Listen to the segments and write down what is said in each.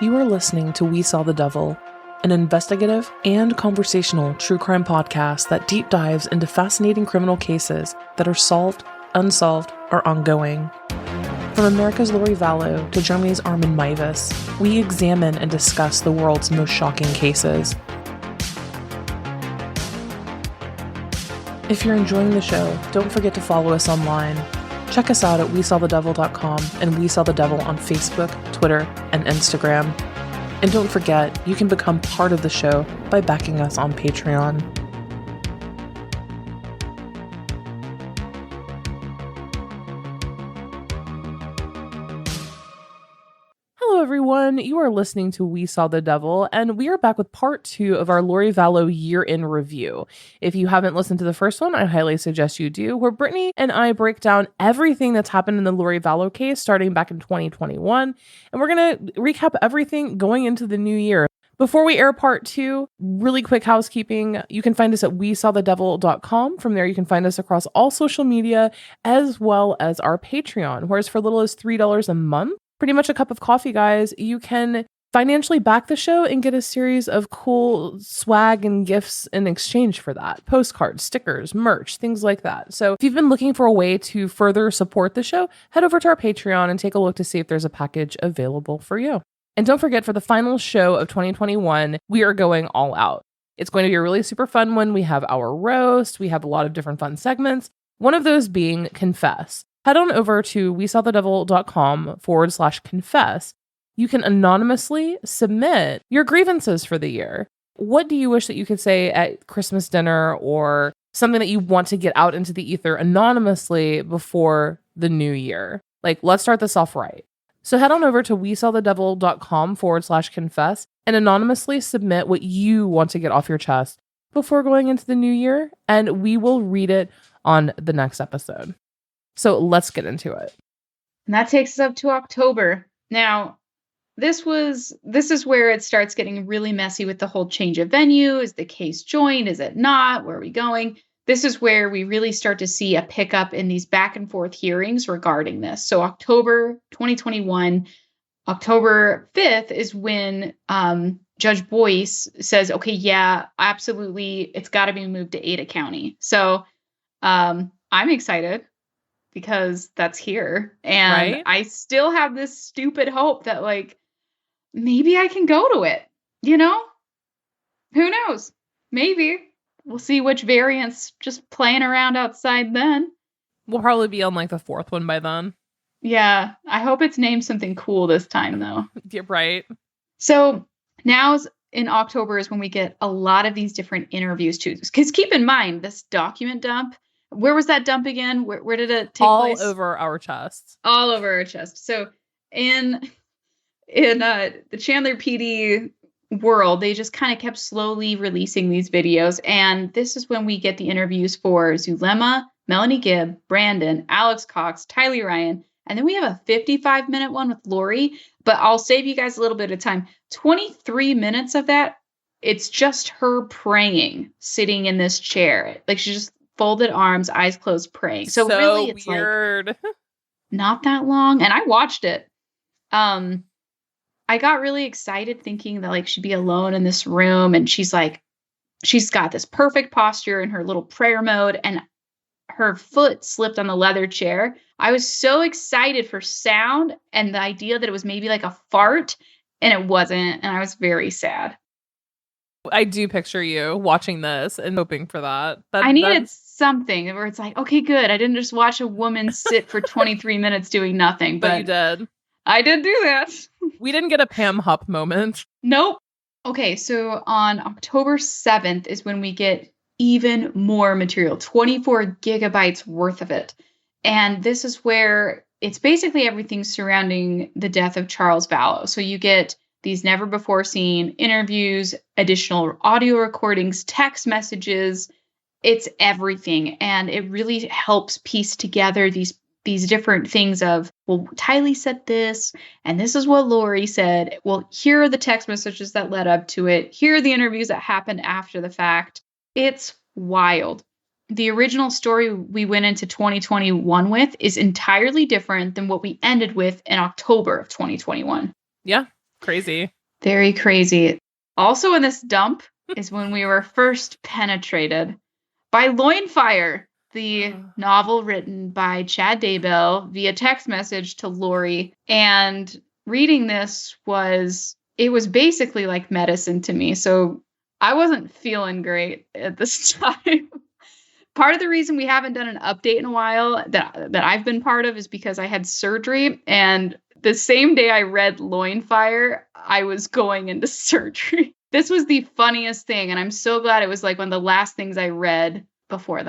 You are listening to We Saw the Devil, an investigative and conversational true crime podcast that deep dives into fascinating criminal cases that are solved, unsolved, or ongoing. From America's Lori Vallow to Germany's Armin Meiwes, we examine and discuss the world's most shocking cases. If you're enjoying the show, don't forget to follow us online. Check us out at WeSawTheDevil.com and We Saw the Devil on Facebook, Twitter, and Instagram. And don't forget, you can become part of the show by backing us on Patreon. Hello everyone, you are listening to We Saw the Devil, and we are back with part 2 of our Lori Vallow year-in review. If you haven't listened to the first one, I highly suggest you do, where Brittany and I break down everything that's happened in the Lori Vallow case starting back in 2021, and we're going to recap everything going into the new year. Before we air part 2, really quick housekeeping. You can find us at WeSawTheDevil.com. From there, you can find us across all social media, as well as our Patreon, whereas for little as $3 a month, pretty much a cup of coffee, guys, you can financially back the show and get a series of cool swag and gifts in exchange for that. Postcards, stickers, merch, things like that. So if you've been looking for a way to further support the show, head over to our Patreon and take a look to see if there's a package available for you. And don't forget, for the final show of 2021, we are going all out. It's going to be a really super fun one. We have our roast. We have a lot of different fun segments. One of those being Confess. Head on over to WeSawTheDevil.com/confess. You can anonymously submit your grievances for the year. What do you wish that you could say at Christmas dinner, or something that you want to get out into the ether anonymously before the new year? Like, let's start this off right. So head on over to WeSawTheDevil.com/confess and anonymously submit what you want to get off your chest before going into the new year, and we will read it on the next episode. So let's get into it. And that takes us up to October. Now, this is where it starts getting really messy with the whole change of venue. Is the case joined? Is it not? Where are we going? This is where we really start to see a pickup in these back and forth hearings regarding this. So October 2021, October 5th is when Judge Boyce says, okay, yeah, absolutely, it's got to be moved to Ada County. So I'm excited, because that's here. And right? I still have this stupid hope that, like, maybe I can go to it, you know? Who knows? Maybe. We'll see which variants just playing around outside then. We'll probably be on, like, the 4th one by then. Yeah. I hope it's named something cool this time, though. You're right. So now in October is when we get a lot of these different interviews, too. Because keep in mind, this document dump, where was that dump again? Where did it take place? All over our chests. All over our chest. So in the Chandler PD world, they just kind of kept slowly releasing these videos. And this is when we get the interviews for Zulema, Melanie Gibb, Brandon, Alex Cox, Tylee Ryan. And then we have a 55-minute one with Lori. But I'll save you guys a little bit of time. 23 minutes of that, it's just her praying, sitting in this chair. Like, she just folded arms, eyes closed, praying. So really, it's weird. Like not that long. And I watched it. I got really excited thinking that, like, she'd be alone in this room, and she's got this perfect posture in her little prayer mode, and her foot slipped on the leather chair. I was so excited for sound and the idea that it was maybe like a fart, and it wasn't. And I was very sad. I do picture you watching this and hoping for that. I needed something where it's like, okay, good. I didn't just watch a woman sit for 23 minutes doing nothing. But you did. I did do that. We didn't get a Pam Hupp moment. Nope. Okay, so on October 7th is when we get even more material, 24 gigabytes worth of it. And this is where it's basically everything surrounding the death of Charles Vallow. So you get these never before seen interviews, additional audio recordings, text messages. It's everything. And it really helps piece together these different things of, well, Tylee said this, and this is what Lori said. Well, here are the text messages that led up to it. Here are the interviews that happened after the fact. It's wild. The original story we went into 2021 with is entirely different than what we ended with in October of 2021. Yeah. Crazy. Very crazy. Also in this dump is when we were first penetrated by Loinfire, the novel written by Chad Daybell via text message to Lori. And reading this was basically like medicine to me. So I wasn't feeling great at this time. Part of the reason we haven't done an update in a while that I've been part of is because I had surgery, and the same day I read Loinfire, I was going into surgery. This was the funniest thing, and I'm so glad it was like one of the last things I read before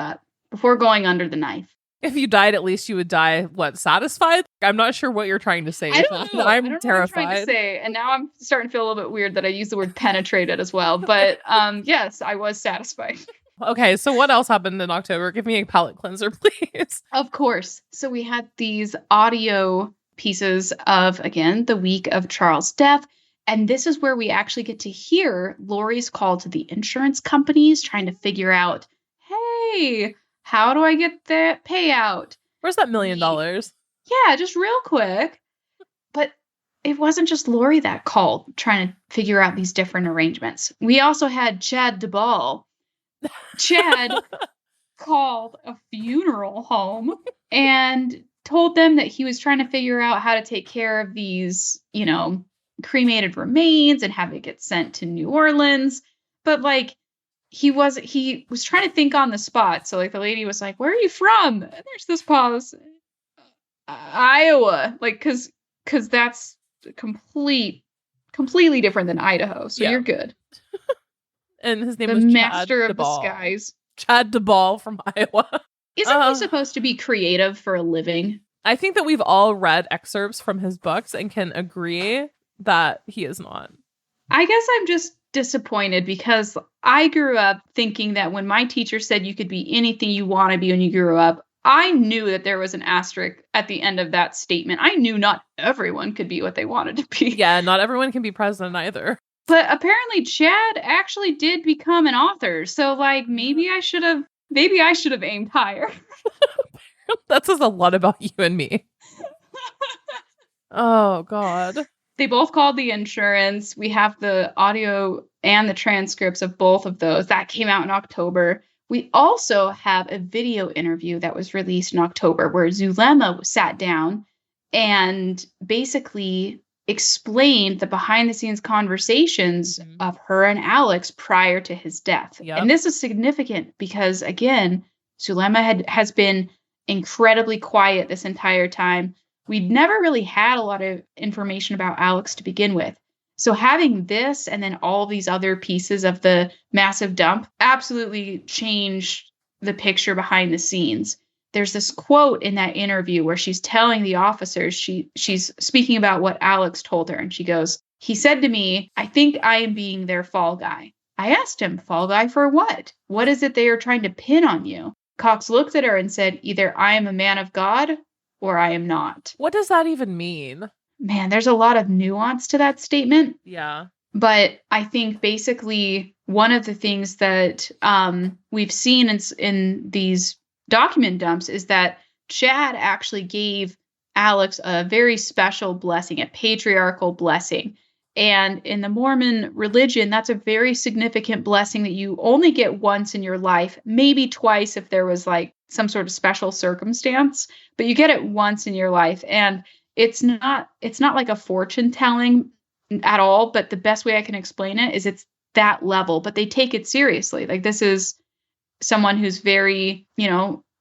going under the knife. If you died, at least you would die, satisfied? I'm not sure what you're trying to say. I don't know. I'm I don't terrified. know what I'm trying to say, and now I'm starting to feel a little bit weird that I used the word penetrated as well. But yes, I was satisfied. Okay, so what else happened in October? Give me a palate cleanser, please. Of course. So we had these audio pieces of, again, the week of Charles' death. And this is where we actually get to hear Lori's call to the insurance companies trying to figure out, hey, how do I get that payout? Where's that $1 million? Yeah, just real quick. But it wasn't just Lori that called trying to figure out these different arrangements. We also had Chad Daybell. Chad called a funeral home and told them that he was trying to figure out how to take care of these, cremated remains and have it get sent to New Orleans. But he was trying to think on the spot. So the lady was like, "Where are you from?" And there's this pause. Iowa, cause that's completely different than Idaho. So You're good. And his name the was master Chad of Daybell. the skies. Chad Daybell from Iowa. Isn't he supposed to be creative for a living? I think that we've all read excerpts from his books and can agree that he is not. I guess I'm just disappointed because I grew up thinking that when my teacher said you could be anything you want to be when you grew up, I knew that there was an asterisk at the end of that statement. I knew not everyone could be what they wanted to be. Yeah, not everyone can be president either. But apparently Chad actually did become an author. So maybe I should have aimed higher. That says a lot about you and me. Oh, God. They both called the insurance. We have the audio and the transcripts of both of those. That came out in October. We also have a video interview that was released in October where Zulema sat down and basically explained the behind-the-scenes conversations of her and Alex prior to his death. Yep. And this is significant because, again, Zulema has been incredibly quiet this entire time. We'd never really had a lot of information about Alex to begin with. So having this and then all these other pieces of the massive dump absolutely changed the picture behind the scenes. There's this quote in that interview where she's telling the officers, she's speaking about what Alex told her. And she goes, "He said to me, I think I am being their fall guy. I asked him, fall guy for what? What is it they are trying to pin on you?" Cox looked at her and said, "Either I am a man of God or I am not." What does that even mean? Man, there's a lot of nuance to that statement. Yeah. But I think basically one of the things that we've seen in these document dumps is that Chad actually gave Alex a very special blessing, a patriarchal blessing. And in the Mormon religion, that's a very significant blessing that you only get once in your life, maybe twice if there was some sort of special circumstance, but you get it once in your life. And it's not like a fortune telling at all, but the best way I can explain it is it's that level, but they take it seriously. This is someone who's very,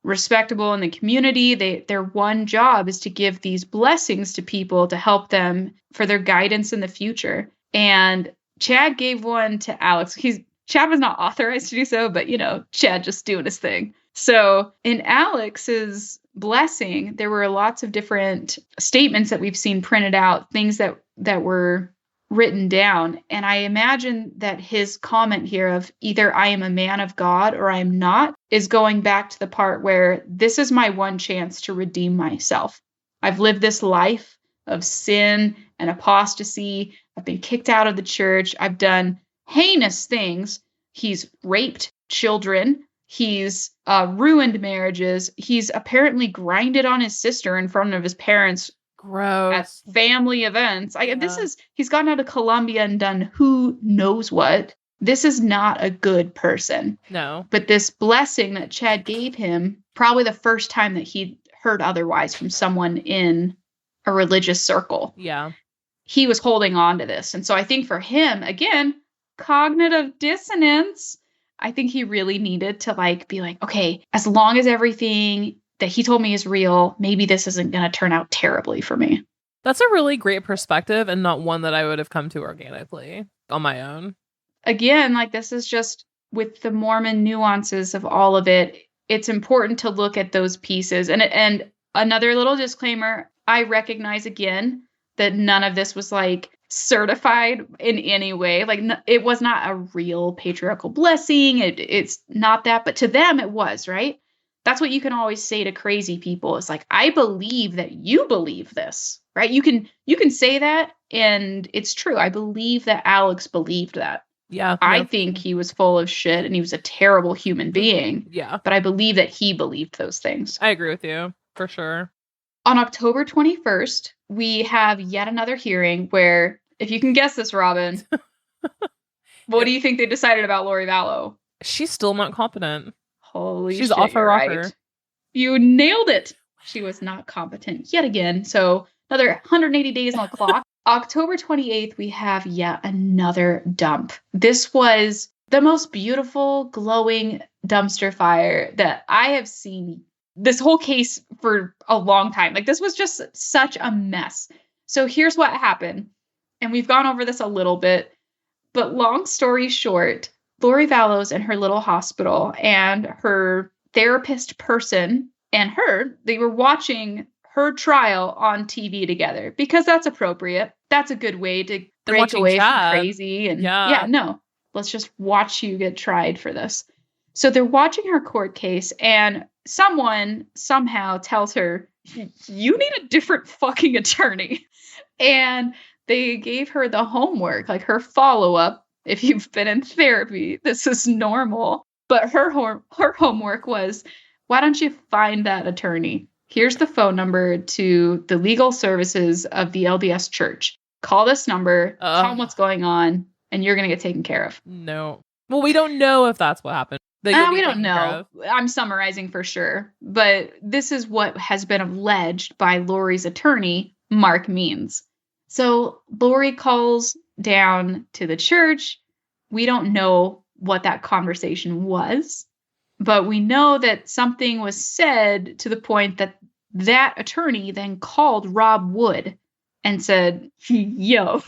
respectable in the community. Their one job is to give these blessings to people to help them for their guidance in the future. And Chad gave one to Alex. Chad was not authorized to do so, but Chad just doing his thing. So in Alex's blessing, there were lots of different statements that we've seen printed out, things that were written down. And I imagine that his comment here of either I am a man of God or I am not is going back to the part where this is my one chance to redeem myself. I've lived this life of sin and apostasy. I've been kicked out of the church. I've done heinous things. He's raped children. He's ruined marriages. He's apparently grinded on his sister in front of his parents Gross. at family events. He's gotten out of Colombia and done who knows what. This is not a good person. No. But this blessing that Chad gave him, probably the first time that he heard otherwise from someone in a religious circle. Yeah. He was holding on to this. And so I think for him, again, cognitive dissonance, I think he really needed to be like, okay, as long as everything that he told me is real, maybe this isn't going to turn out terribly for me. That's a really great perspective and not one that I would have come to organically on my own. Again, this is just with the Mormon nuances of all of it. It's important to look at those pieces. And another little disclaimer, I recognize again that none of this was certified in any way. It was not a real patriarchal blessing. It's not that, but to them it was, right? That's what you can always say to crazy people. It's I believe that you believe this, right? You can say that and it's true. I believe that Alex believed that. Yeah. I think he was full of shit and he was a terrible human being. Yeah. But I believe that he believed those things. I agree with you, for sure. On October 21st, we have yet another hearing where, if you can guess this, Robin, what do you think they decided about Lori Vallow? She's still not competent. Holy She's shit, off her rocker. Right. You nailed it. She was not competent yet again. So another 180 days on the clock. October 28th, we have yet another dump. This was the most beautiful, glowing dumpster fire that I have seen this whole case for a long time. This was just such a mess. So here's what happened. And we've gone over this a little bit, but long story short, Lori Vallow's in her little hospital and her therapist person and they were watching her trial on TV together because that's appropriate. That's a good way to break away from crazy. And let's just watch you get tried for this. So they're watching her court case and someone somehow tells her, you need a different fucking attorney. And they gave her the homework, her follow-up. If you've been in therapy, this is normal. But her homework was, why don't you find that attorney? Here's the phone number to the legal services of the LDS Church. Call this number, tell them what's going on, and you're going to get taken care of. No. Well, we don't know if that's what happened. We don't know. I'm summarizing for sure. But this is what has been alleged by Lori's attorney, Mark Means. So Lori calls down to the church. We don't know what that conversation was, but we know that something was said to the point that that attorney then called Rob Wood and said, yo,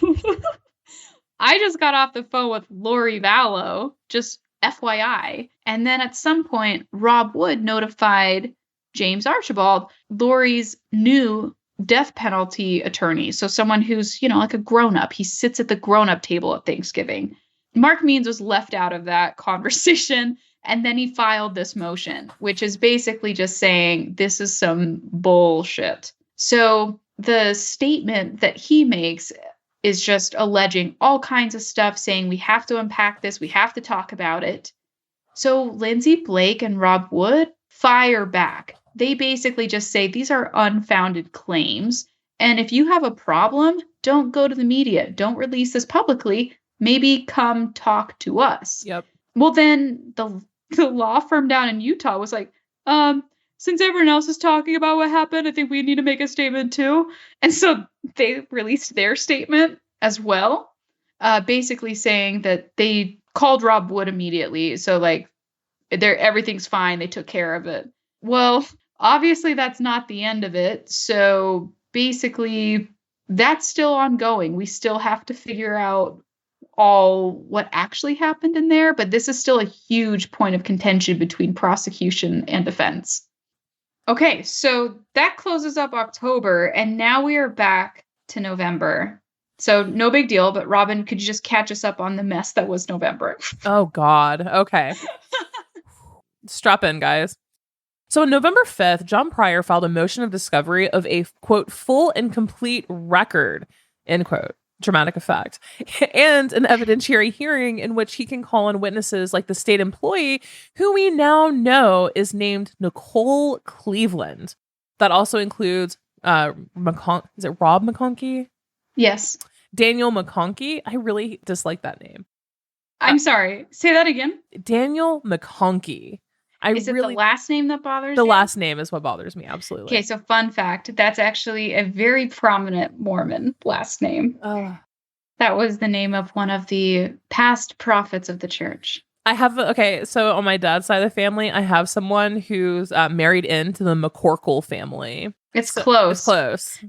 I just got off the phone with Lori Vallow, just FYI. And then at some point, Rob Wood notified James Archibald, Lori's new death penalty attorney. So someone who's, a grown-up. He sits at the grown-up table at Thanksgiving. Mark Means was left out of that conversation. And then he filed this motion, which is basically just saying this is some bullshit. So the statement that he makes is just alleging all kinds of stuff, saying we have to unpack this, we have to talk about it. So Lindsay Blake and Rob Wood fire back. They basically just say these are unfounded claims. And if you have a problem, don't go to the media. Don't release this publicly. Maybe come talk to us. Yep. Well, then the law firm down in Utah was like, since everyone else is talking about what happened, I think we need to make a statement too. And so they released their statement as well, basically saying that they called Rob Wood immediately. So everything's fine. They took care of it. Well, obviously that's not the end of it. So basically that's still ongoing. We still have to figure out all what actually happened in there, but this is still a huge point of contention between prosecution and defense. Okay, so that closes up October, and now we are back to November. So no big deal, but Robin, could you just catch us up on the mess that was November? Oh, God. Okay. Strap in, guys. So on November 5th, John Pryor filed a motion of discovery of a, quote, full and complete record, end quote. Dramatic effect, and an evidentiary hearing in which he can call on witnesses like the state employee who we now know is named Nicole Cleveland. That also includes Is it Rob McConkey? Yes. Daniel McConkey. I really dislike that name. I'm sorry. Say that again. Daniel McConkey. Is it the last name that bothers you? you? The last name is what bothers me, absolutely. Okay, so fun fact, that's actually a very prominent Mormon last name. That was the name of one of the past prophets of the church. So on my dad's side of the family, I have someone who's married into the McCorkle family. It's close. It's close.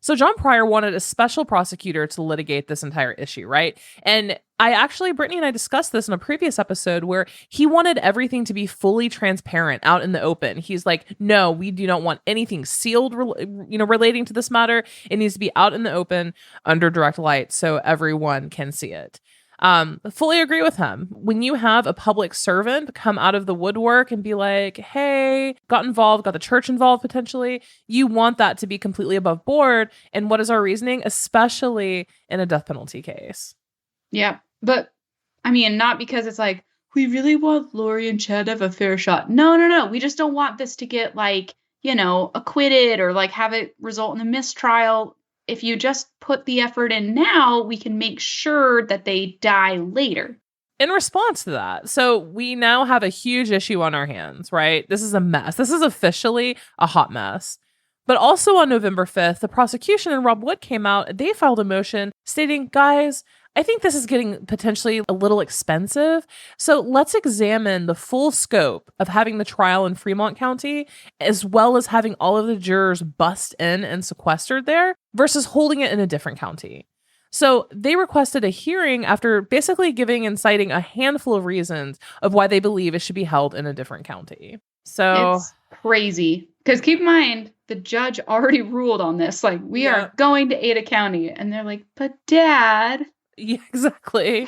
So John Pryor wanted a special prosecutor to litigate this entire issue, right? And Brittany and I discussed this in a previous episode where he wanted everything to be fully transparent out in the open. He's like, no, we do not want anything sealed, relating to this matter. It needs to be out in the open under direct light so everyone can see it. Fully agree with him. When you have a public servant come out of the woodwork and be like, hey, got the church involved potentially, you want that to be completely above board. And what is our reasoning? Especially in a death penalty case. Yeah. But I mean, not because it's like, we really want Lori and Chad to have a fair shot. No. We just don't want this to get acquitted or have it result in a mistrial. If you just put the effort in now, we can make sure that they die later. In response to that, so we now have a huge issue on our hands, right? This is a mess. This is officially a hot mess. But also on November 5th, the prosecution and Rob Wood came out. They filed a motion stating, guys, I think this is getting potentially a little expensive. So let's examine the full scope of having the trial in Fremont County, as well as having all of the jurors bust in and sequestered there versus holding it in a different county. So they requested a hearing after basically giving and citing a handful of reasons of why they believe it should be held in a different county. So it's crazy. Because keep in mind, the judge already ruled on this. We are going to Ada County. And they're like, but Dad... Yeah, exactly.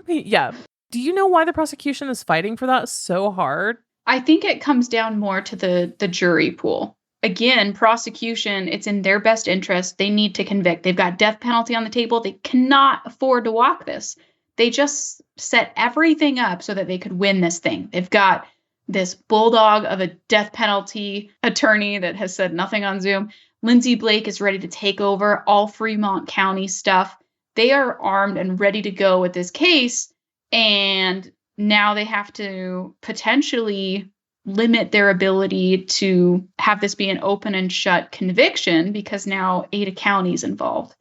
Yeah. Do you know why the prosecution is fighting for that so hard? I think it comes down more to the jury pool. Again, prosecution, it's in their best interest. They need to convict. They've got death penalty on the table. They cannot afford to walk this. They just set everything up so that they could win this thing. They've got this bulldog of a death penalty attorney that has said nothing on Zoom. Lindsay Blake is ready to take over all Fremont County stuff. They are armed and ready to go with this case, and now they have to potentially limit their ability to have this be an open and shut conviction because now Ada County is involved.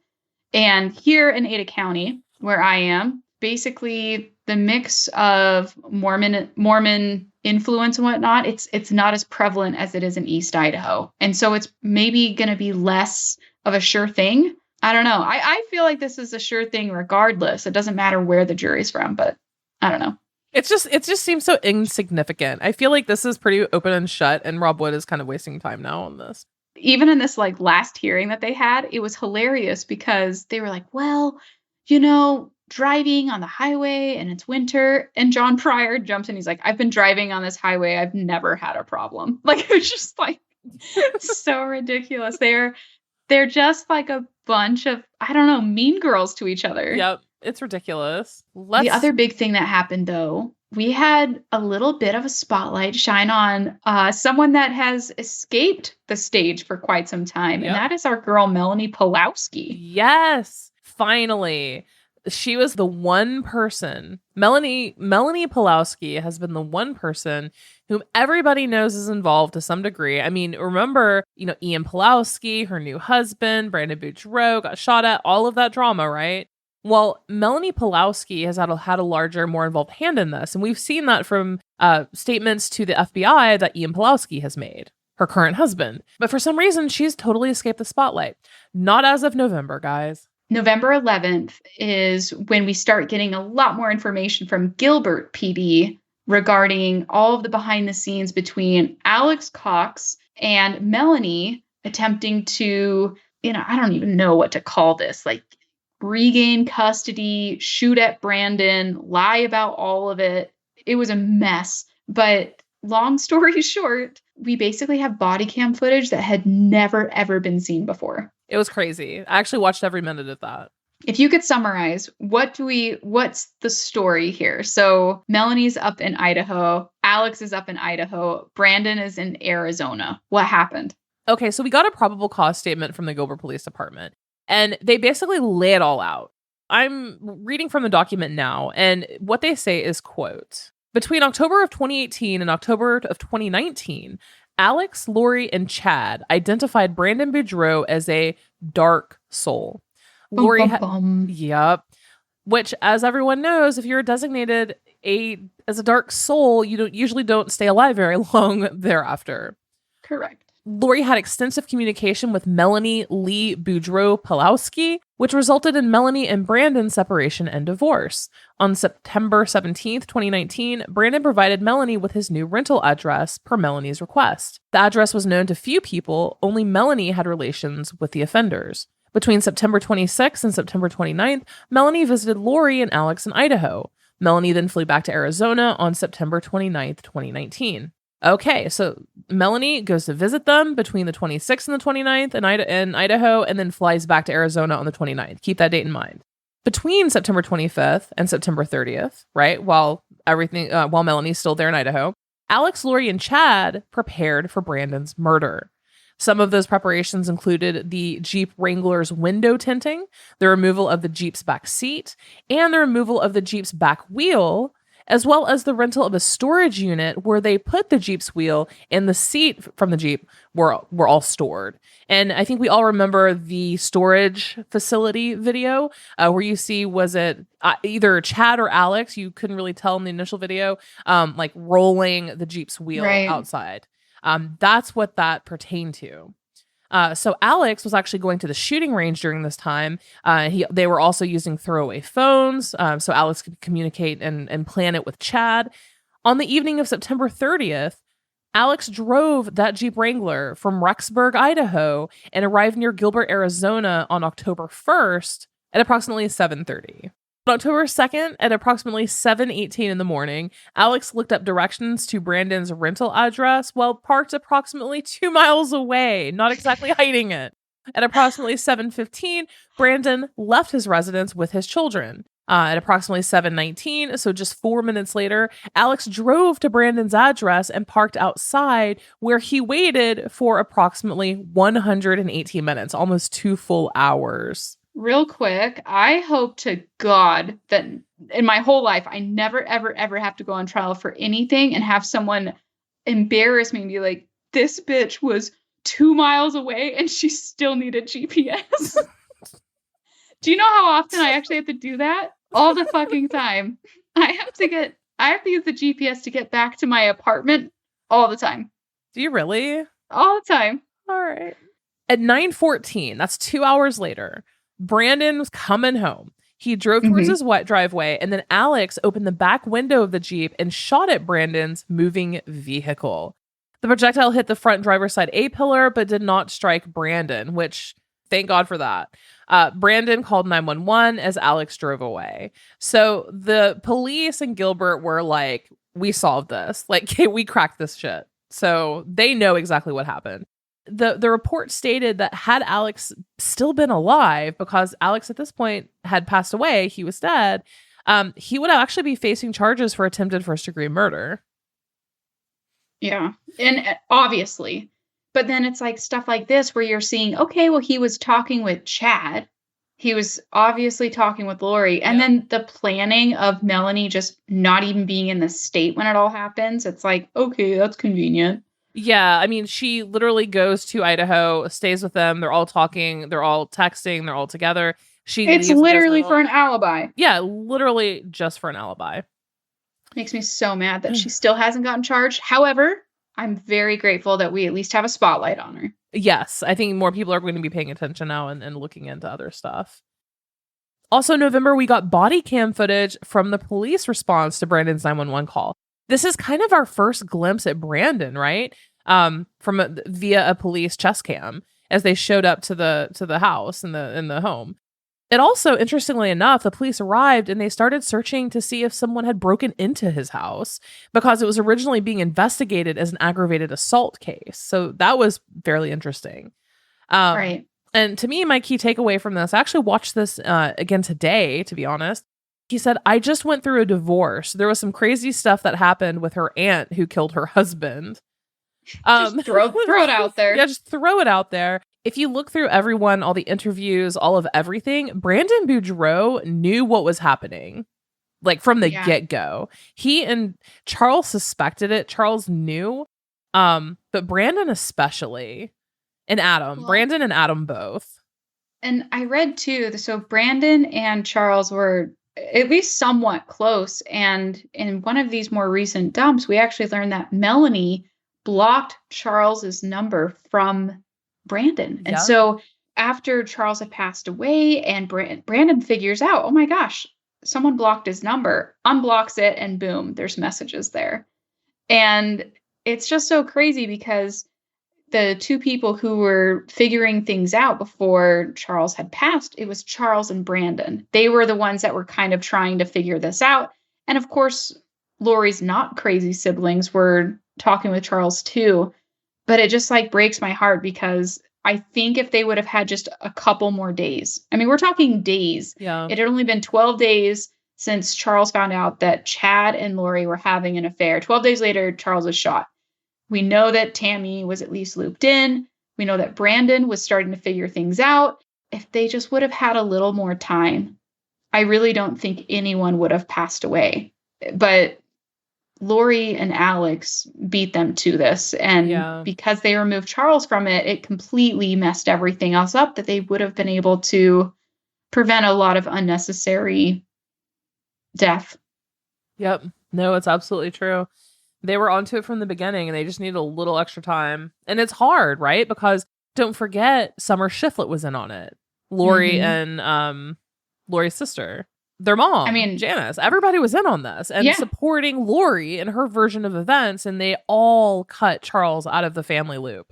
And here in Ada County, where I am, basically the mix of Mormon influence and whatnot, it's not as prevalent as it is in East Idaho. And so it's maybe going to be less of a sure thing. I don't know. I feel like this is a sure thing regardless. It doesn't matter where the jury's from, but I don't know. It just seems so insignificant. I feel like this is pretty open and shut, and Rob Wood is kind of wasting time now on this. Even in this last hearing that they had, it was hilarious because they were like, well, driving on the highway and it's winter. And John Pryor jumps in. He's like, I've been driving on this highway. I've never had a problem. It was just so ridiculous. They're just a bunch of, I don't know, mean girls to each other. Yep. It's ridiculous. The other big thing that happened, though, we had a little bit of a spotlight shine on someone that has escaped the stage for quite some time. Yep. And that is our girl, Melanie Pawlowski. Yes. Finally. She was the one person, Melanie Pawlowski has been the one person whom everybody knows is involved to some degree. I mean, remember, Ian Pawlowski, her new husband, Brandon Boudreaux, got shot at, all of that drama, right? Well, Melanie Pawlowski has had a larger, more involved hand in this. And we've seen that from statements to the FBI that Ian Pawlowski has made, her current husband. But for some reason, she's totally escaped the spotlight. Not as of November, guys. November 11th is when we start getting a lot more information from Gilbert PD regarding all of the behind the scenes between Alex Cox and Melanie attempting to, I don't even know what to call this, regain custody, shoot at Brandon, lie about all of it. It was a mess. But long story short, we basically have body cam footage that had never, ever been seen before. It was crazy. I actually watched every minute of that. If you could summarize, what's the story here? So Melanie's up in Idaho. Alex is up in Idaho. Brandon is in Arizona. What happened? Okay, so we got a probable cause statement from the Gilbert Police Department, and they basically lay it all out. I'm reading from the document now, and what they say is, quote, between October of 2018 and October of 2019, Alex, Lori, and Chad identified Brandon Boudreaux as a dark soul. Lori, yep. Which, as everyone knows, if you're designated as a dark soul, you usually don't stay alive very long thereafter. Correct. Lori had extensive communication with Melanie Lee Boudreau Pawlowski, which resulted in Melanie and Brandon's separation and divorce. On September 17th, 2019, Brandon provided Melanie with his new rental address per Melanie's request. The address was known to few people, only Melanie had relations with the offenders. Between September 26th and September 29th, Melanie visited Lori and Alex in Idaho. Melanie then flew back to Arizona on September 29th, 2019. Okay, so Melanie goes to visit them between the 26th and the 29th in Idaho, and then flies back to Arizona on the 29th. Keep that date in mind. Between September 25th and September 30th, right, while Melanie's still there in Idaho, Alex, Lori, and Chad prepared for Brandon's murder. Some of those preparations included the Jeep Wrangler's window tinting, the removal of the Jeep's back seat, and the removal of the Jeep's back wheel, as well as the rental of a storage unit where they put the Jeep's wheel and the seat from the Jeep were all stored. And I think we all remember the storage facility video where you see, was it either Chad or Alex? You couldn't really tell in the initial video, like rolling the Jeep's wheel outside. That's what that pertained to. So Alex was actually going to the shooting range during this time. They were also using throwaway phones, so Alex could communicate and plan it with Chad. On the evening of September 30th, Alex drove that Jeep Wrangler from Rexburg, Idaho, and arrived near Gilbert, Arizona on October 1st at approximately 7:30. On October 2nd, at approximately 7:18 in the morning, Alex looked up directions to Brandon's rental address while parked approximately 2 miles away, not exactly hiding it. At approximately 7:15, Brandon left his residence with his children. At approximately 7:19, so just 4 minutes later, Alex drove to Brandon's address and parked outside, where he waited for approximately 118 minutes, almost 2 full hours. Real quick, I hope to God that in my whole life, I never, ever, ever have to go on trial for anything and have someone embarrass me and be like, this bitch was 2 miles away and she still needed GPS. Do you know how often I actually have to do that? All the fucking time. I have to use the GPS to get back to my apartment all the time. Do you really? All the time. All right. At 9:14, that's 2 hours later, Brandon was coming home. He drove towards his wet driveway, and then Alex opened the back window of the Jeep and shot at Brandon's moving vehicle. The projectile hit the front driver's side A-pillar, but did not strike Brandon, which, thank God for that. Brandon called 911 as Alex drove away. So the police in Gilbert were like, we solved this. Like, we cracked this shit. So they know exactly what happened. The report stated that had Alex still been alive, because Alex at this point had passed away, he was dead, he would actually be facing charges for attempted first-degree murder. Yeah, and obviously. But then it's like stuff like this where you're seeing, okay, well, he was talking with Chad. He was obviously talking with Lori. And then the planning of Melanie just not even being in the state when it all happens. It's like, okay, that's convenient. Yeah, I mean, she literally goes to Idaho, stays with them. They're all talking. They're all texting. They're all together. It's literally for an alibi. Yeah, literally just for an alibi. Makes me so mad that she still hasn't gotten charged. However, I'm very grateful that we at least have a spotlight on her. Yes, I think more people are going to be paying attention now and looking into other stuff. Also, in November, we got body cam footage from the police response to Brandon's 911 call. This is kind of our first glimpse at Brandon, right? Via a police chest cam as they showed up to the house in the home. It also, interestingly enough, the police arrived and they started searching to see if someone had broken into his house, because it was originally being investigated as an aggravated assault case. So that was fairly interesting. Right. And to me, my key takeaway from this, I actually watched this again today, to be honest. He said, I just went through a divorce. There was some crazy stuff that happened with her aunt who killed her husband. Just throw it out there. Yeah, just throw it out there. If you look through everyone, all the interviews, all of everything, Brandon Boudreaux knew what was happening. Like from the get-go. He and Charles suspected it. Charles knew. But Brandon especially. And Adam. Well, Brandon and Adam both. And I read too, so Brandon and Charles were at least somewhat close. And in one of these more recent dumps, we actually learned that Melanie blocked Charles's number from Brandon. And so after Charles had passed away and Brandon figures out, oh my gosh, someone blocked his number, unblocks it, and boom, there's messages there. And it's just so crazy because the two people who were figuring things out before Charles had passed, it was Charles and Brandon. They were the ones that were kind of trying to figure this out. And of course, Lori's not crazy siblings were talking with Charles too. But it just like breaks my heart because I think if they would have had just a couple more days, I mean, we're talking days. Yeah. It had only been 12 days since Charles found out that Chad and Lori were having an affair. 12 days later, Charles was shot. We know that Tammy was at least looped in. We know that Brandon was starting to figure things out. If they just would have had a little more time, I really don't think anyone would have passed away. But Lori and Alex beat them to this. And because they removed Charles from it, it completely messed everything else up that they would have been able to prevent a lot of unnecessary death. Yep. No, it's absolutely true. They were onto it from the beginning and they just needed a little extra time. And it's hard, right? Because don't forget, Summer Shiflett was in on it. Lori and Lori's sister. Their mom, Janice. Everybody was in on this and supporting Lori in her version of events. And they all cut Charles out of the family loop.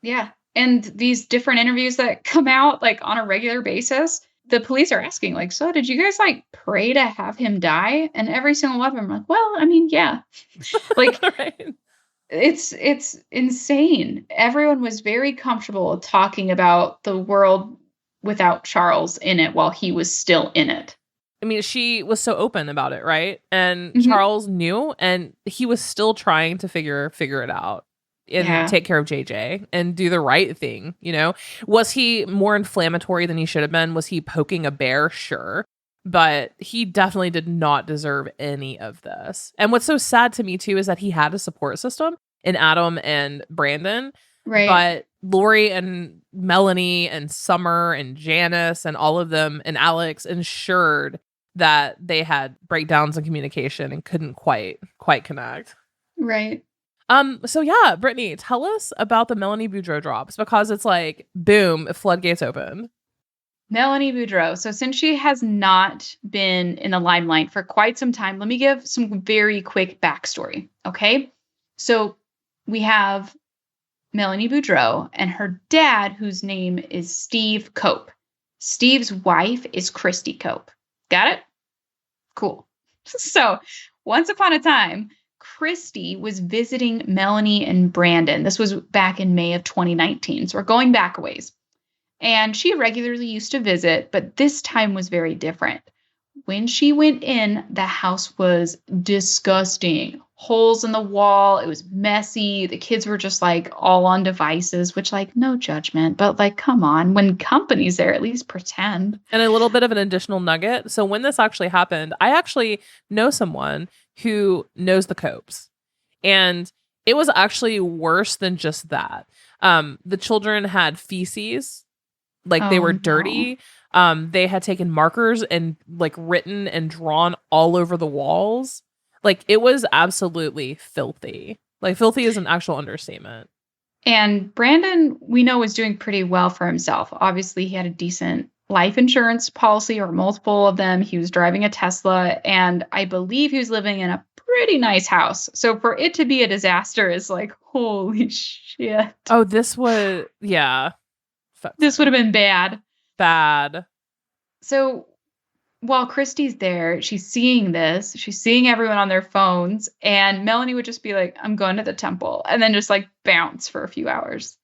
Yeah. And these different interviews that come out like on a regular basis, the police are asking, like, so did you guys like pray to have him die? And every single one of them are like, well, I mean, yeah. Like, it's insane. Everyone was very comfortable talking about the world without Charles in it while he was still in it. I mean, she was so open about it, right? And Charles knew, and he was still trying to figure it out. And take care of JJ and do the right thing, you know? Was he more inflammatory than he should have been? Was he poking a bear? Sure. But he definitely did not deserve any of this. And what's so sad to me, too, is that he had a support system in Adam and Brandon. Right. But Lori and Melanie and Summer and Janice and all of them and Alex ensured that they had breakdowns in communication and couldn't quite connect. Right. So yeah, Brittany, tell us about the Melanie Boudreau drops because it's like, boom, floodgates open. Melanie Boudreau. So since she has not been in the limelight for quite some time, let me give some very quick backstory. Okay. So we have Melanie Boudreau and her dad, whose name is Steve Cope. Steve's wife is Christy Cope. Got it? Cool. So once upon a time, Christy was visiting Melanie and Brandon. This was back in May of 2019. So we're going back a ways. And she regularly used to visit, but this time was very different. When she went in, the house was disgusting. Holes in the wall. It was messy. The kids were just like all on devices, which like no judgment, but like, come on, when company's there, at least pretend. And a little bit of an additional nugget. So when this actually happened, I actually know someone who knows the Copes. And it was actually worse than just that. The children had feces, like they were dirty. No. They had taken markers and like written and drawn all over the walls. Like it was absolutely filthy. Like filthy is an actual understatement. And Brandon, we know, was doing pretty well for himself. Obviously, he had a decent life insurance policy or multiple of them. He was driving a Tesla, and I believe he was living in a pretty nice house. So for it to be a disaster is like, holy shit. Oh, this would, yeah. This would have been bad. Bad. So while Christy's there, she's seeing this. She's seeing everyone on their phones. And Melanie would just be like, I'm going to the temple. And then just like bounce for a few hours.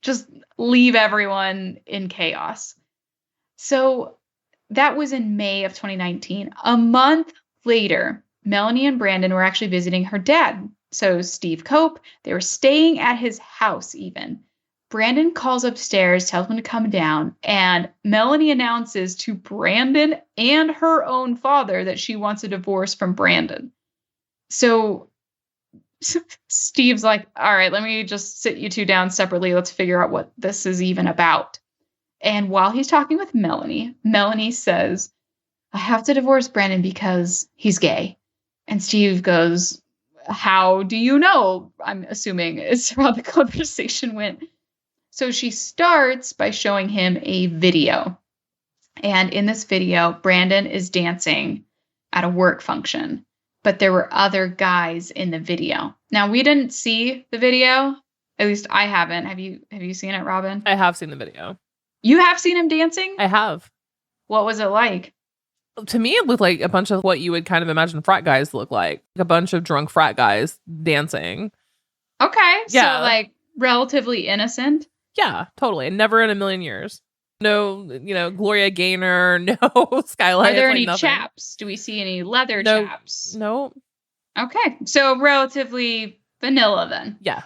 Just leave everyone in chaos. So that was in May of 2019. A month later, Melanie and Brandon were actually visiting her dad. So Steve Cope, they were staying at his house even. Brandon calls upstairs, tells him to come down, and Melanie announces to Brandon and her own father that she wants a divorce from Brandon. So Steve's like, all right, let me just sit you two down separately. Let's figure out what this is even about. And while he's talking with Melanie, Melanie says, I have to divorce Brandon because he's gay. And Steve goes, how do you know? I'm assuming is how the conversation went. So she starts by showing him a video. And in this video, Brandon is dancing at a work function, but there were other guys in the video. Now, we didn't see the video. At least I haven't. Have you seen it, Robin? I have seen the video. You have seen him dancing? I have. What was it like? To me, it looked like a bunch of what you would kind of imagine frat guys look like a bunch of drunk frat guys dancing. Okay. Yeah. So like relatively innocent. Yeah, totally. Never in a million years. No, Gloria Gaynor, no Skylight. Are there any nothing. chaps? Do we see any leather chaps? No. Okay. So relatively vanilla then. Yeah.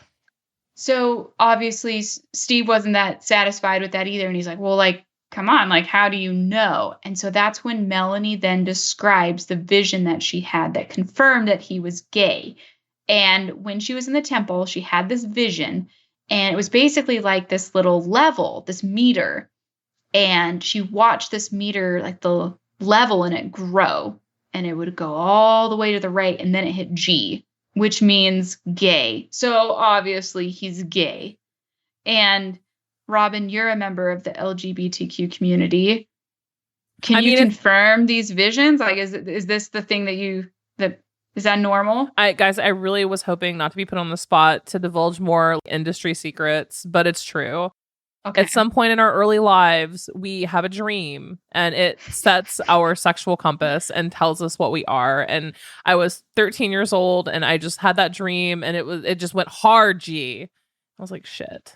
So obviously Steve wasn't that satisfied with that either. And he's like, well, like, come on, like, how do you know? And so that's when Melanie then describes the vision that she had that confirmed that he was gay. And when she was in the temple, she had this vision, and it was basically like this little level, this meter. And she watched this meter, like the level in it grow, and it would go all the way to the right. And then it hit G, which means gay. So obviously he's gay. And Robin, you're a member of the LGBTQ community. Can you confirm these visions? Like, is this the thing is that normal? Guys, I really was hoping not to be put on the spot to divulge more industry secrets, but it's true. Okay. At some point in our early lives, we have a dream, and it sets our sexual compass and tells us what we are. And I was 13 years old, and I just had that dream, and it just went hard, G. I was like, shit.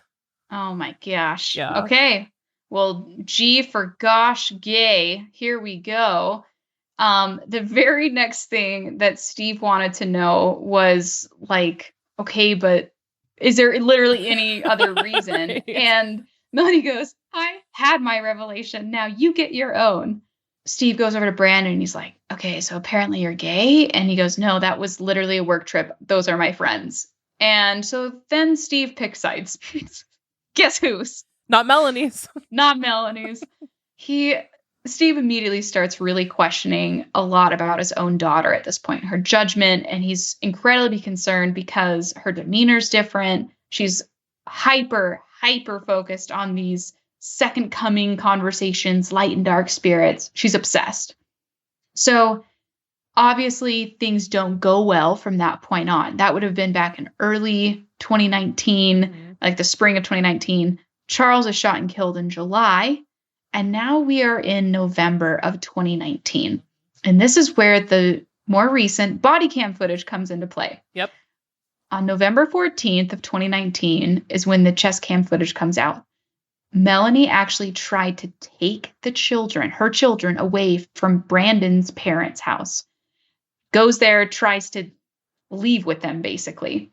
Oh my gosh. Yeah. Okay. Well, G for gosh, gay. Here we go. The very next thing that Steve wanted to know was like, okay, but is there literally any other reason? Right. And Melanie goes, I had my revelation. Now you get your own. Steve goes over to Brandon and he's like, okay, so apparently you're gay. And he goes, no, that was literally a work trip. Those are my friends. And so then Steve picks sides. Guess whose? Not Melanie's. Not Melanie's. Steve immediately starts really questioning a lot about his own daughter at this point, her judgment, and he's incredibly concerned because her demeanor's different. She's hyper focused on these second coming conversations, light and dark spirits. She's obsessed. So obviously things don't go well from that point on. That would have been back in early 2019, like the spring of 2019. Charles is shot and killed in July. And now we are in November of 2019. And this is where the more recent body cam footage comes into play. Yep. On November 14th of 2019 is when the chest cam footage comes out. Melanie actually tried to take her children away from Brandon's parents' house. Goes there, tries to leave with them, basically.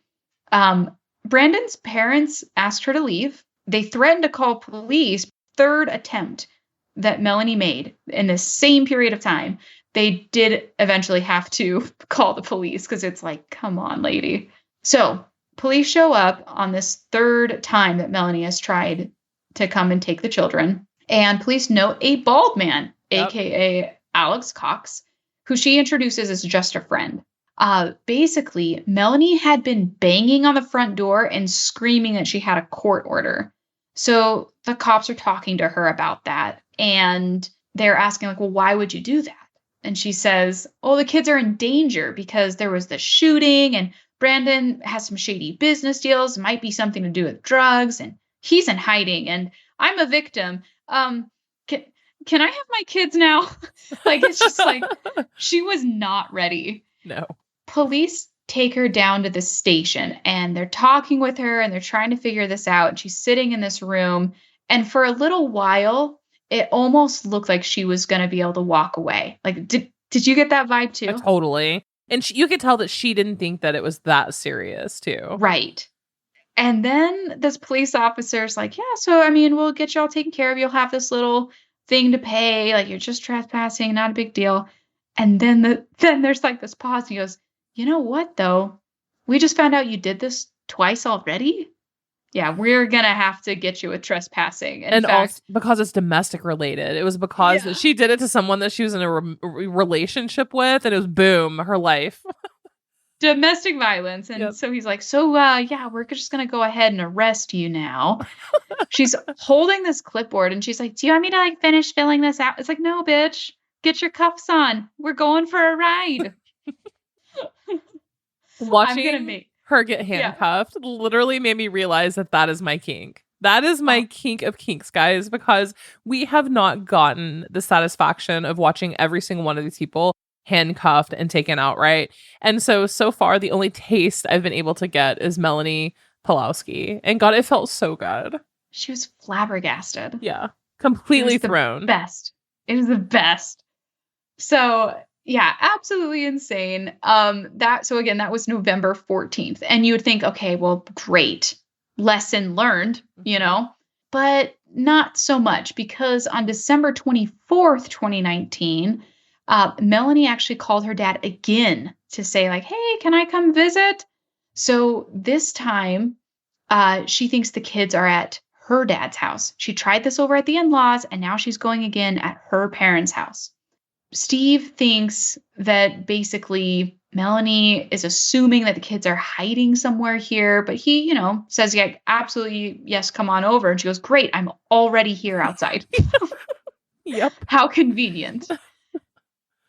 Brandon's parents asked her to leave. They threatened to call police. Third attempt that Melanie made in the same period of time. They did eventually have to call the police because it's like, come on, lady. So police show up on this third time that Melanie has tried to come and take the children. And police note a bald man, aka Alex Cox, who she introduces as just a friend. Basically, Melanie had been banging on the front door and screaming that she had a court order. So the cops are talking to her about that. And they're asking, like, well, why would you do that? And she says, oh, the kids are in danger because there was the shooting and Brandon has some shady business deals. It might be something to do with drugs and he's in hiding and I'm a victim. Can I have my kids now? Like, it's just like, she was not ready. No. Police take her down to the station and they're talking with her and they're trying to figure this out. And she's sitting in this room. And for a little while, it almost looked like she was going to be able to walk away. Like, did you get that vibe too? Totally. And you could tell that she didn't think that it was that serious, too. Right. And then this police officer's like, yeah, so I mean, we'll get you all taken care of. You'll have this little thing to pay. Like, you're just trespassing, not a big deal. And then there's like this pause. And he goes, you know what, though? We just found out you did this twice already. Yeah, we're going to have to get you with trespassing. In fact, also because it's domestic related. It was because she did it to someone that she was in a relationship with, and it was boom, her life. Domestic violence. And so he's like, so yeah, we're just going to go ahead and arrest you now. She's holding this clipboard and she's like, do you want me to like finish filling this out? It's like, no, bitch, get your cuffs on. We're going for a ride. Watching her get handcuffed literally made me realize that is my kink. That is my kink of kinks, guys, because we have not gotten the satisfaction of watching every single one of these people handcuffed and taken outright. And so far, the only taste I've been able to get is Melanie Pawlowski. And God, it felt so good. She was flabbergasted. Yeah. Completely thrown. It was the best. So yeah, absolutely insane. That was November 14th. And you would think, okay, well, great. Lesson learned, but not so much, because on December 24th, 2019, Melanie actually called her dad again to say like, hey, can I come visit? So this time, she thinks the kids are at her dad's house. She tried this over at the in-laws, and now she's going again at her parents' house. Steve thinks that basically Melanie is assuming that the kids are hiding somewhere here, but he, says, yeah, absolutely, yes, come on over. And she goes, great, I'm already here outside. Yep. How convenient.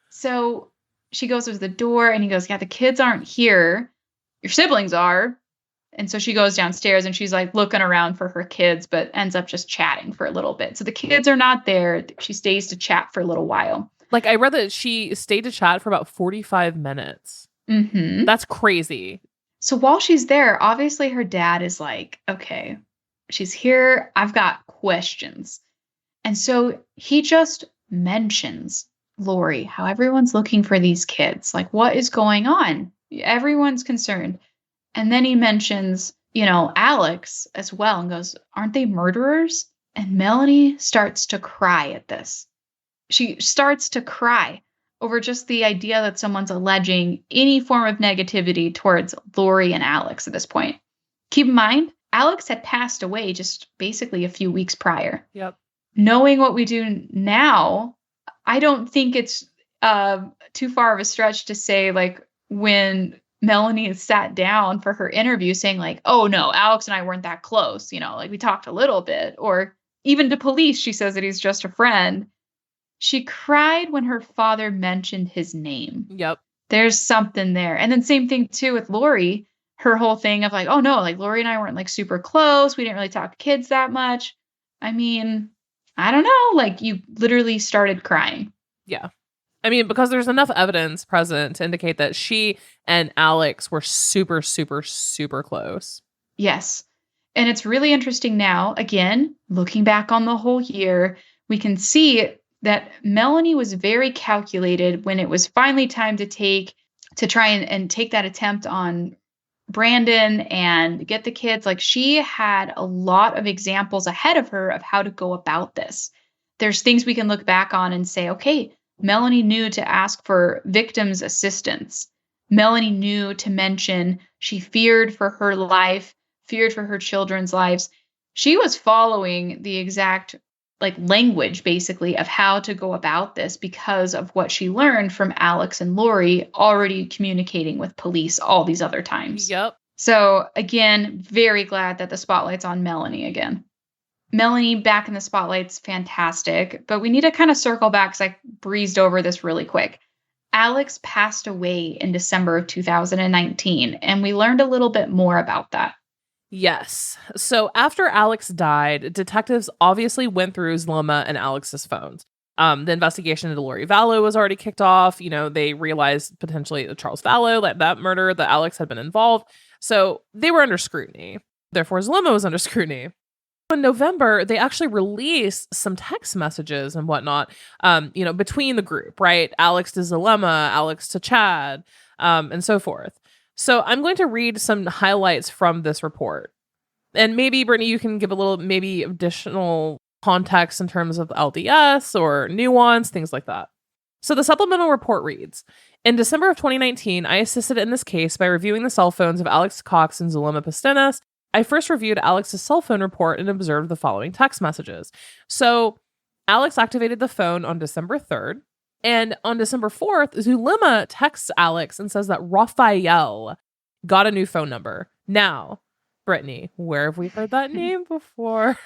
So she goes to the door and he goes, yeah, the kids aren't here. Your siblings are. And so she goes downstairs and she's like looking around for her kids, but ends up just chatting for a little bit. So the kids are not there. She stays to chat for a little while. Like, I read that she stayed to chat for about 45 minutes. Mm-hmm. That's crazy. So while she's there, obviously her dad is like, okay, she's here. I've got questions. And so he just mentions Lori, how everyone's looking for these kids. Like, what is going on? Everyone's concerned. And then he mentions, Alex as well and goes, aren't they murderers? And Melanie starts to cry at this. She starts to cry over just the idea that someone's alleging any form of negativity towards Lori and Alex at this point. Keep in mind, Alex had passed away just basically a few weeks prior. Yep. Knowing what we do now, I don't think it's too far of a stretch to say, like, when Melanie sat down for her interview saying, like, oh, no, Alex and I weren't that close. Like, we talked a little bit. Or even to police, she says that he's just a friend. She cried when her father mentioned his name. Yep. There's something there. And then same thing, too, with Lori. Her whole thing of like, oh, no, like, Lori and I weren't, like, super close. We didn't really talk to kids that much. I mean, I don't know. Like, you literally started crying. Yeah. I mean, because there's enough evidence present to indicate that she and Alex were super, super, super close. Yes. And it's really interesting now, again, looking back on the whole year, we can see that Melanie was very calculated when it was finally time to try and take that attempt on Brandon and get the kids. Like, she had a lot of examples ahead of her of how to go about this. There's things we can look back on and say, okay, Melanie knew to ask for victims' assistance. Melanie knew to mention she feared for her life, feared for her children's lives. She was following the exact language, basically, of how to go about this because of what she learned from Alex and Lori already communicating with police all these other times. Yep. So again, very glad that the spotlight's on Melanie again. Melanie back in the spotlight's fantastic, but we need to kind of circle back because I breezed over this really quick. Alex passed away in December of 2019, and we learned a little bit more about that. Yes. So after Alex died, detectives obviously went through Ylana and Alex's phones. The investigation into Lori Vallow was already kicked off. They realized potentially Charles Vallow, that murder, that Alex had been involved. So they were under scrutiny. Therefore, Ylana was under scrutiny. In November, they actually released some text messages and whatnot, between the group, right? Alex to Ylana, Alex to Chad, and so forth. So I'm going to read some highlights from this report. And maybe, Brittany, you can give a little, maybe additional context in terms of LDS or nuance, things like that. So the supplemental report reads, in December of 2019, I assisted in this case by reviewing the cell phones of Alex Cox and Zulema Pastenas. I first reviewed Alex's cell phone report and observed the following text messages. So Alex activated the phone on December 3rd. And on December 4th, Zulema texts Alex and says that Raphael got a new phone number. Now, Brittany, where have we heard that name before?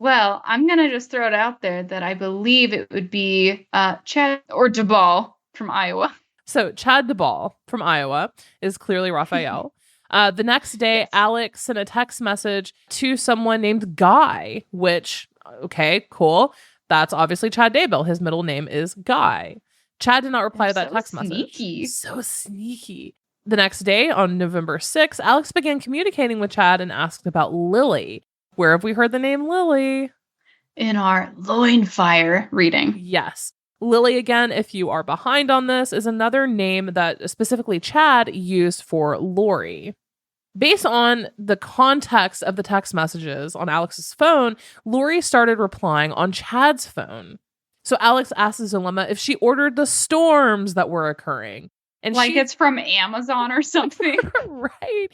Well, I'm going to just throw it out there that I believe it would be Chad or Daybell from Iowa. So Chad Daybell from Iowa is clearly Raphael. The next day, yes. Alex sent a text message to someone named Guy, which, okay, cool. That's obviously Chad Daybell. His middle name is Guy. Chad did not reply to that text message. So sneaky. The next day, on November 6th, Alex began communicating with Chad and asked about Lily. Where have we heard the name Lily? In our Loinfire reading. Yes. Lily, again, if you are behind on this, is another name that specifically Chad used for Lori. Based on the context of the text messages on Alex's phone, Lori started replying on Chad's phone. So Alex asked Zulema if she ordered the storms that were occurring. And like it's from Amazon or something. Right.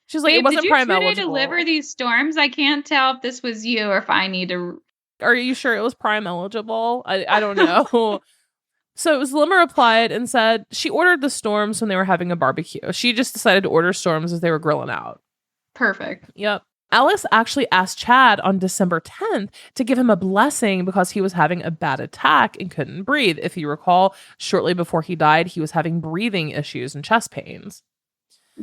She's like, it wasn't Prime eligible. Did you deliver these storms? I can't tell if this was you or if I need to. Are you sure it was Prime eligible? I don't know. So Zulema replied and said she ordered the storms when they were having a barbecue. She just decided to order storms as they were grilling out. Perfect. Yep. Alex actually asked Chad on December 10th to give him a blessing because he was having a bad attack and couldn't breathe. If you recall, shortly before he died, he was having breathing issues and chest pains.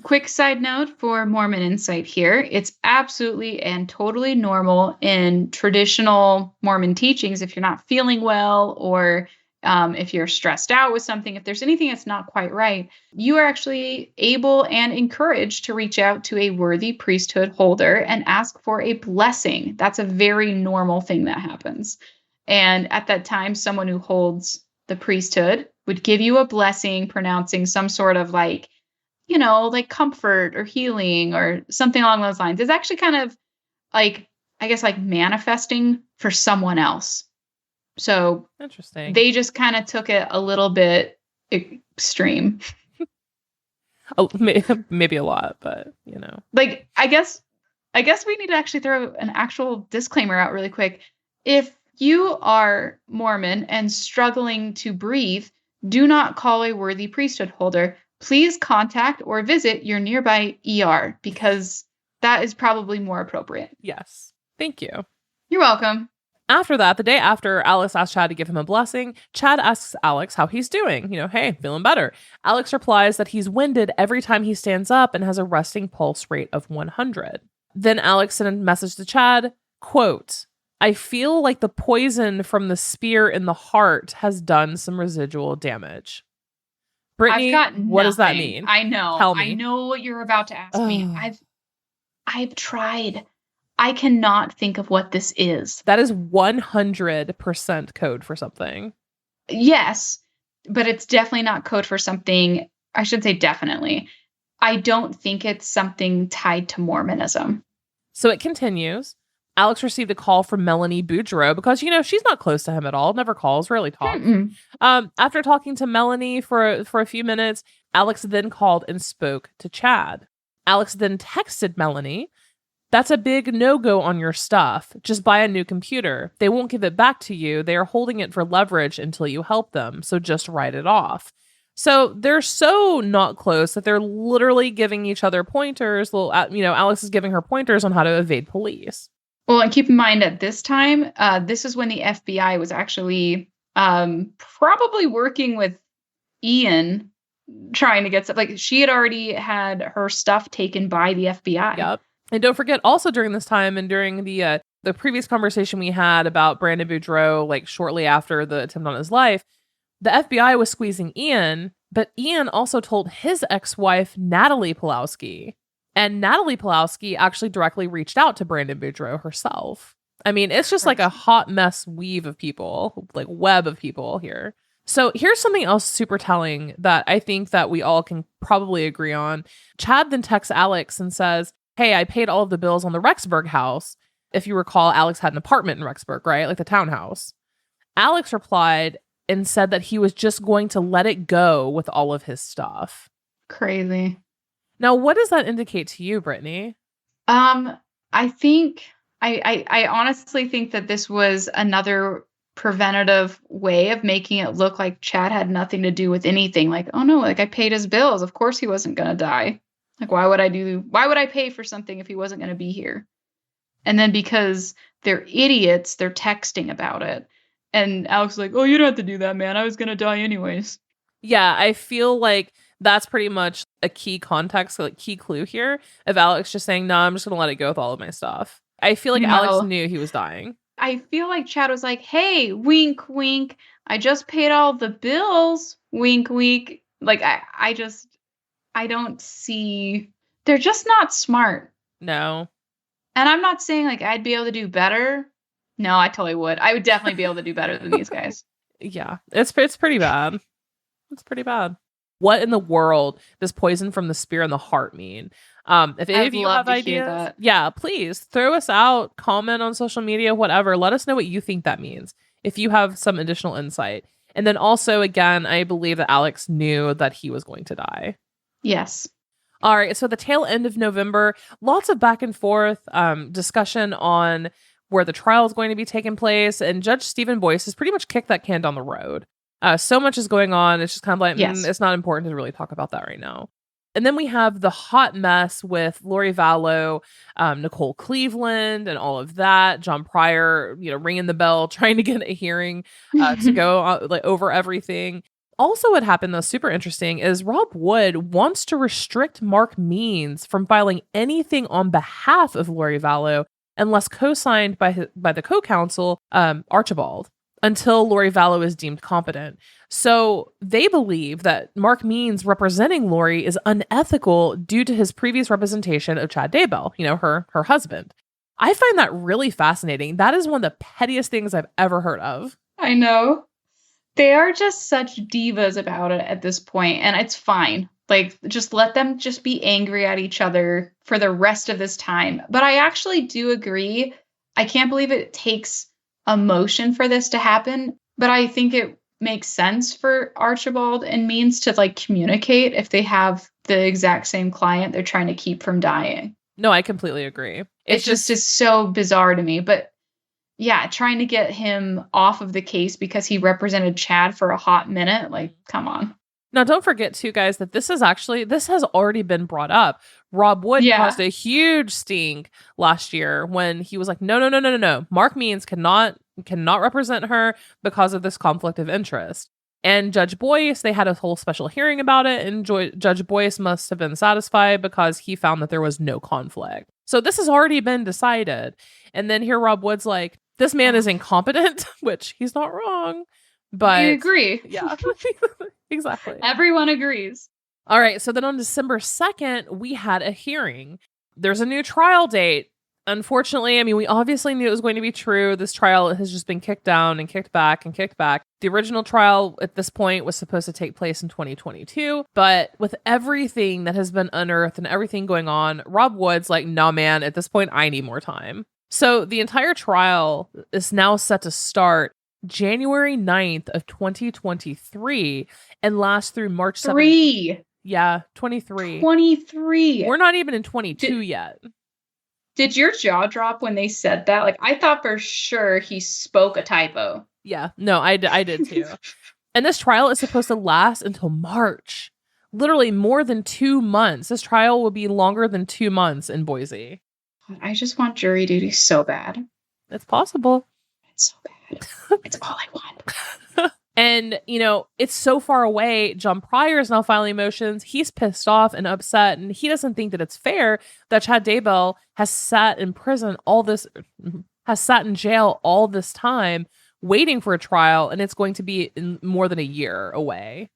Quick side note for Mormon insight here. It's absolutely and totally normal in traditional Mormon teachings if you're not feeling well or if you're stressed out with something, if there's anything that's not quite right, you are actually able and encouraged to reach out to a worthy priesthood holder and ask for a blessing. That's a very normal thing that happens. And at that time, someone who holds the priesthood would give you a blessing, pronouncing some sort of like comfort or healing or something along those lines. It's actually kind of like, I guess, like manifesting for someone else. So interesting. They just kind of took it a little bit extreme. Maybe a lot, but Like, I guess we need to actually throw an actual disclaimer out really quick. If you are Mormon and struggling to breathe, do not call a worthy priesthood holder. Please contact or visit your nearby ER because that is probably more appropriate. Yes. Thank you. You're welcome. After that, the day after Alex asked Chad to give him a blessing, Chad asks Alex how he's doing. Hey, feeling better. Alex replies that he's winded every time he stands up and has a resting pulse rate of 100. Then Alex sent a message to Chad, quote, I feel like the poison from the spear in the heart has done some residual damage. Brittany, what does that mean? I know. Tell me. I know what you're about to ask me. I've tried. I cannot think of what this is. That is 100% code for something. Yes, but it's definitely not code for something. I should say definitely. I don't think it's something tied to Mormonism. So it continues. Alex received a call from Melanie Boudreau because, she's not close to him at all. Never calls, rarely talks. After talking to Melanie for a few minutes, Alex then called and spoke to Chad. Alex then texted Melanie, that's a big no-go on your stuff. Just buy a new computer. They won't give it back to you. They are holding it for leverage until you help them. So just write it off. So they're so not close that they're literally giving each other pointers. Alex is giving her pointers on how to evade police. Well, and keep in mind at this time, this is when the FBI was actually probably working with Ian trying to get stuff. Like she had already had her stuff taken by the FBI. Yep. And don't forget, also during this time and during the previous conversation we had about Brandon Boudreaux, like shortly after the attempt on his life, the FBI was squeezing Ian, but Ian also told his ex-wife, Natalie Pawlowski. And Natalie Pawlowski actually directly reached out to Brandon Boudreaux herself. I mean, it's just like a hot mess weave of people, like web of people here. So here's something else super telling that I think that we all can probably agree on. Chad then texts Alex and says, hey, I paid all of the bills on the Rexburg house. If you recall, Alex had an apartment in Rexburg, right? Like the townhouse. Alex replied and said that he was just going to let it go with all of his stuff. Crazy. Now, what does that indicate to you, Brittany? I think I honestly think that this was another preventative way of making it look like Chad had nothing to do with anything. Like, oh no, like I paid his bills. Of course he wasn't gonna die. Like, why would I pay for something if he wasn't gonna be here? And then because they're idiots, they're texting about it. And Alex is like, oh, you don't have to do that, man. I was gonna die anyways. Yeah, I feel like that's pretty much a key context, like key clue here of Alex just saying, no, I'm just going to let it go with all of my stuff. I feel like Alex knew he was dying. I feel like Chad was like, hey, wink, wink. I just paid all the bills. Wink, wink. Like, I don't see. They're just not smart. No. And I'm not saying like I'd be able to do better. No, I totally would. I would definitely be able to do better than these guys. Yeah, it's pretty bad. It's pretty bad. What in the world does poison from the spear in the heart mean? If any of you have ideas, yeah, please throw us out, comment on social media, whatever. Let us know what you think that means if you have some additional insight. And then also, again, I believe that Alex knew that he was going to die. Yes. All right. So the tail end of November, lots of back and forth discussion on where the trial is going to be taking place. And Judge Stephen Boyce has pretty much kicked that can down the road. So much is going on. It's just kind of like, it's not important to really talk about that right now. And then we have the hot mess with Lori Vallow, Nicole Cleveland, and all of that. John Pryor, ringing the bell, trying to get a hearing to go over everything. Also, what happened, though, super interesting, is Rob Wood wants to restrict Mark Means from filing anything on behalf of Lori Vallow unless co-signed by the co-counsel, Archibald, until Lori Vallow is deemed competent. So they believe that Mark Means representing Lori is unethical due to his previous representation of Chad Daybell, her husband. I find that really fascinating. That is one of the pettiest things I've ever heard of. I know. They are just such divas about it at this point, and it's fine. Like, just let them just be angry at each other for the rest of this time. But I actually do agree. I can't believe it takes emotion for this to happen, but I think it makes sense for Archibald and Means to communicate if they have the exact same client they're trying to keep from dying. No, I completely agree. It's just is so bizarre to me. But yeah, trying to get him off of the case because he represented Chad for a hot minute, come on. Now, don't forget, too, guys, that this has already been brought up. Rob Wood caused a huge stink last year when he was like, no. Mark Means cannot represent her because of this conflict of interest. And Judge Boyce, they had a whole special hearing about it, and Judge Boyce must have been satisfied because he found that there was no conflict. So this has already been decided. And then here Rob Wood's like, this man is incompetent, which he's not wrong. But I agree. Yeah, exactly. Everyone agrees. All right. So then on December 2nd, we had a hearing. There's a new trial date. Unfortunately, we obviously knew it was going to be true. This trial has just been kicked down and kicked back and kicked back. The original trial at this point was supposed to take place in 2022. But with everything that has been unearthed and everything going on, Rob Wood's like, no, man, at this point, I need more time. So the entire trial is now set to start January 9th of 2023 and last through March 7th. 3. Yeah, 23. 23. We're not even in 22 yet. Did your jaw drop when they said that? I thought for sure he spoke a typo. Yeah, no, I did too. And this trial is supposed to last until March. Literally more than 2 months. This trial will be longer than 2 months in Boise. I just want jury duty so bad. It's possible. It's so bad. It's all I want. And, it's so far away. John Pryor is now filing motions. He's pissed off and upset, and he doesn't think that it's fair that Chad Daybell has sat in jail all this time waiting for a trial, and it's going to be in more than a year away.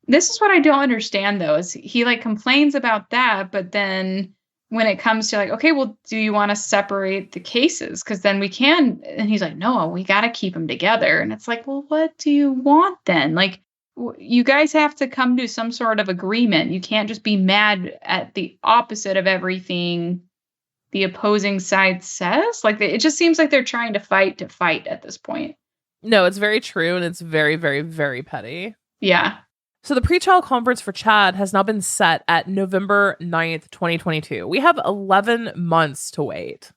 This is what I don't understand, though, is he complains about that, but then when it comes to like, okay, well, do you want to separate the cases? Because then we can. And he's like, no, we got to keep them together. And it's like, well, what do you want then? Like, you guys have to come to some sort of agreement. You can't just be mad at the opposite of everything the opposing side says. Like, it just seems like they're trying to fight at this point. No, it's very true. And it's very, very, very petty. Yeah. So the pretrial conference for Chad has now been set at November 9th, 2022. We have 11 months to wait.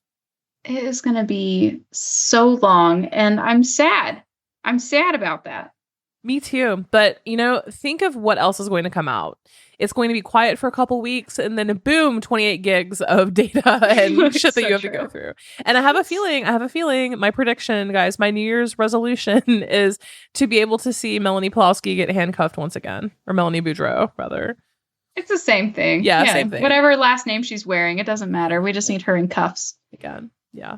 It is going to be so long, and I'm sad. I'm sad about that. Me too. But, think of what else is going to come out. It's going to be quiet for a couple weeks, and then boom, 28 gigs of data and shit that you have to go through. And I have a feeling, my prediction, guys, my New Year's resolution is to be able to see Melanie Pawlowski get handcuffed once again. Or Melanie Boudreau, rather. It's the same thing. Yeah, same thing. Whatever last name she's wearing, it doesn't matter. We just need her in cuffs. Again, yeah.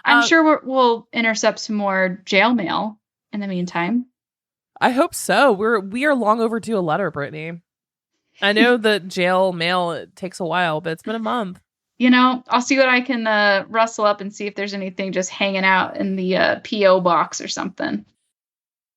I'm sure we'll intercept some more jail mail in the meantime. I hope so. We are long overdue a letter, Brittany. I know that jail mail takes a while, but it's been a month. I'll see what I can rustle up and see if there's anything just hanging out in the P.O. box or something.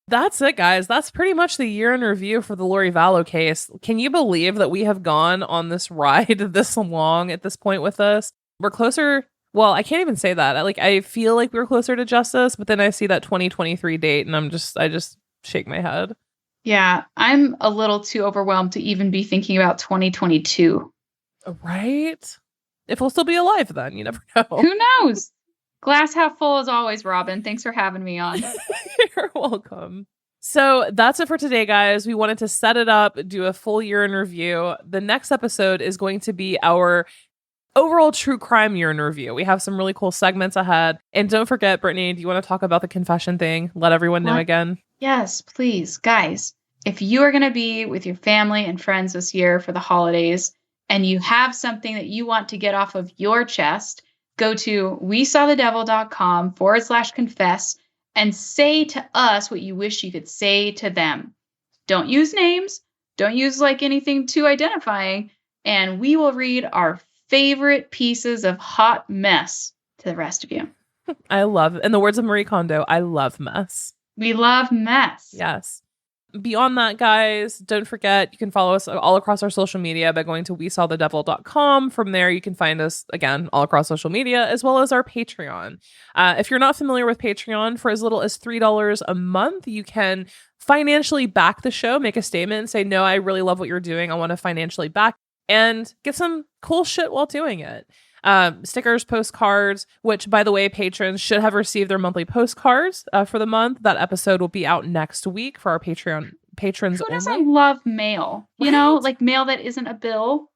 That's it, guys. That's pretty much the year in review for the Lori Vallow case. Can you believe that we have gone on this ride this long at this point with us? We're closer. Well, I can't even say that. I feel like we're closer to justice, but then I see that 2023 date and I just shake my head. Yeah, I'm a little too overwhelmed to even be thinking about 2022. Right? If we'll still be alive then, you never know. Who knows? Glass half full as always, Robin. Thanks for having me on. You're welcome. So that's it for today, guys. We wanted to set it up, do a full year in review. The next episode is going to be our overall true crime year in review. We have some really cool segments ahead. And don't forget, Brittany, do you want to talk about the confession thing? Let everyone know again. Yes, please. Guys, if you are going to be with your family and friends this year for the holidays and you have something that you want to get off of your chest, go to wesawthedevil.com/confess and say to us what you wish you could say to them. Don't use names. Don't use anything too identifying. And we will read our favorite pieces of hot mess to the rest of you. I love, in the words of Marie Kondo, I love mess. We love mess. Yes. Beyond that, guys, don't forget, you can follow us all across our social media by going to wesawthedevil.com. From there, you can find us, again, all across social media, as well as our Patreon. If you're not familiar with Patreon, for as little as $3 a month, you can financially back the show, make a statement, and say, no, I really love what you're doing. I want to financially back, and get some cool shit while doing it. Stickers, postcards, which, by the way, patrons should have received their monthly postcards for the month. That episode will be out next week for our Patreon patrons only. Who doesn't love mail? Right? Mail that isn't a bill.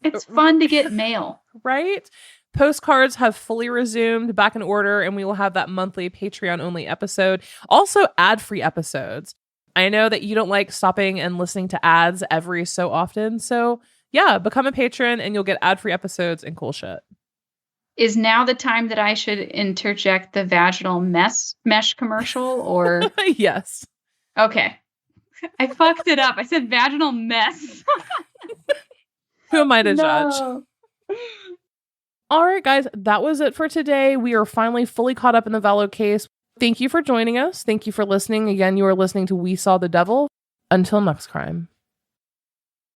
It's fun to get mail. Right? Postcards have fully resumed, back in order, and we will have that monthly Patreon-only episode. Also, ad-free episodes. I know that you don't like stopping and listening to ads every so often, so yeah, become a patron and you'll get ad-free episodes and cool shit. Is now the time that I should interject the vaginal mesh commercial, or? Yes. Okay. I fucked it up. I said vaginal mess. Who am I to judge? All right, guys, that was it for today. We are finally fully caught up in the Vallow case. Thank you for joining us. Thank you for listening. Again, you are listening to We Saw the Devil. Until next crime.